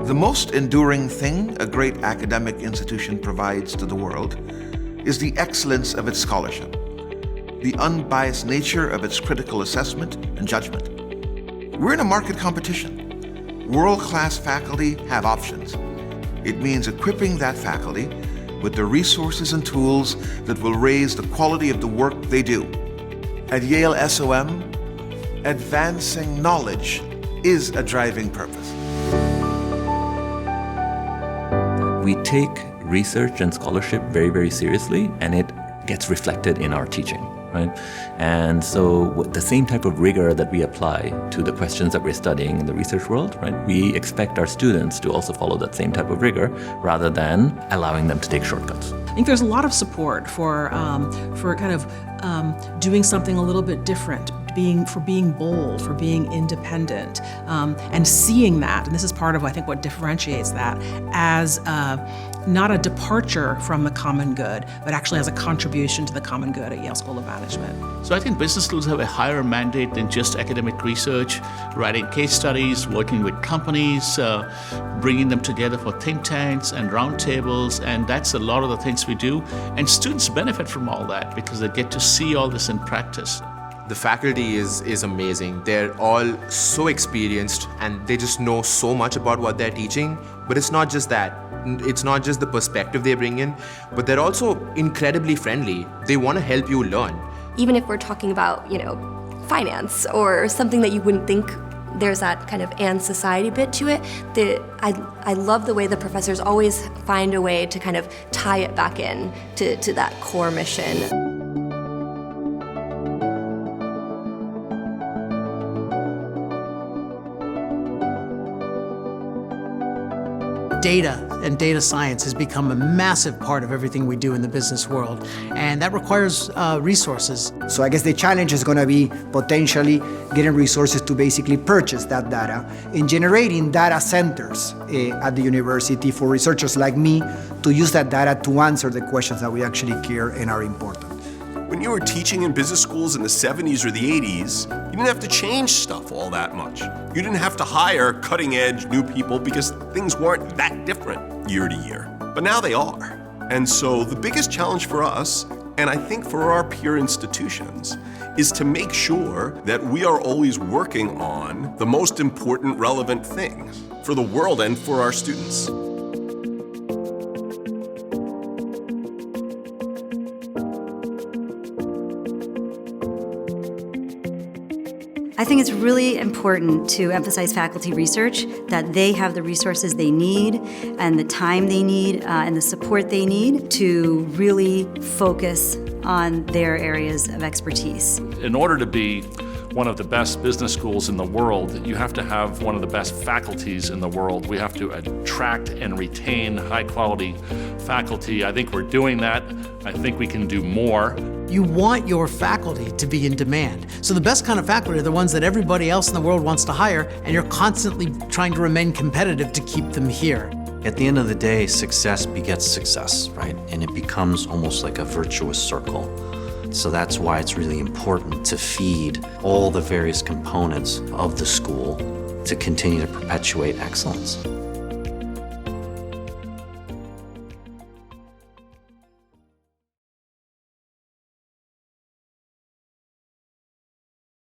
The most enduring thing a great academic institution provides to the world is the excellence of its scholarship, the unbiased nature of its critical assessment and judgment. We're in a market competition. World-class faculty have options. It means equipping that faculty with the resources and tools that will raise the quality of the work they do. At Yale SOM, advancing knowledge is a driving purpose. We take research and scholarship very, very seriously, and it gets reflected in our teaching, right? And so the same type of rigor that we apply to the questions that we're studying in the research world, right? We expect our students to also follow that same type of rigor rather than allowing them to take shortcuts. I think there's a lot of support for kind of doing something a little bit different, for being bold, for being independent, and seeing that, and this is part of, I think, what differentiates that, as not a departure from the common good, but actually as a contribution to the common good at Yale School of Management. So I think business schools have a higher mandate than just academic research, writing case studies, working with companies, bringing them together for think tanks and roundtables, and that's a lot of the things we do. And students benefit from all that because they get to see all this in practice. The faculty is amazing. They're all so experienced and they just know so much about what they're teaching. But it's not just that. It's not just the perspective they bring in, but they're also incredibly friendly. They want to help you learn. Even if we're talking about, finance or something that you wouldn't think there's that kind of and society bit to it, I love the way the professors always find a way to kind of tie it back in to that core mission. Data and data science has become a massive part of everything we do in the business world, and that requires resources. So I guess the challenge is going to be potentially getting resources to basically purchase that data and generating data centers at the university for researchers like me to use that data to answer the questions that we actually care and are important. When you were teaching in business schools in the 70s or the 80s, you didn't have to change stuff all that much. You didn't have to hire cutting-edge new people because things weren't that different year to year. But now they are. And so the biggest challenge for us, and I think for our peer institutions, is to make sure that we are always working on the most important relevant things for the world and for our students. I think it's really important to emphasize faculty research, that they have the resources they need and the time they need and the support they need to really focus on their areas of expertise. In order to be one of the best business schools in the world, you have to have one of the best faculties in the world. We have to attract and retain high-quality faculty. I think we're doing that. I think we can do more. You want your faculty to be in demand. So the best kind of faculty are the ones that everybody else in the world wants to hire, and you're constantly trying to remain competitive to keep them here. At the end of the day, success begets success, right? And it becomes almost like a virtuous circle. So that's why it's really important to feed all the various components of the school to continue to perpetuate excellence.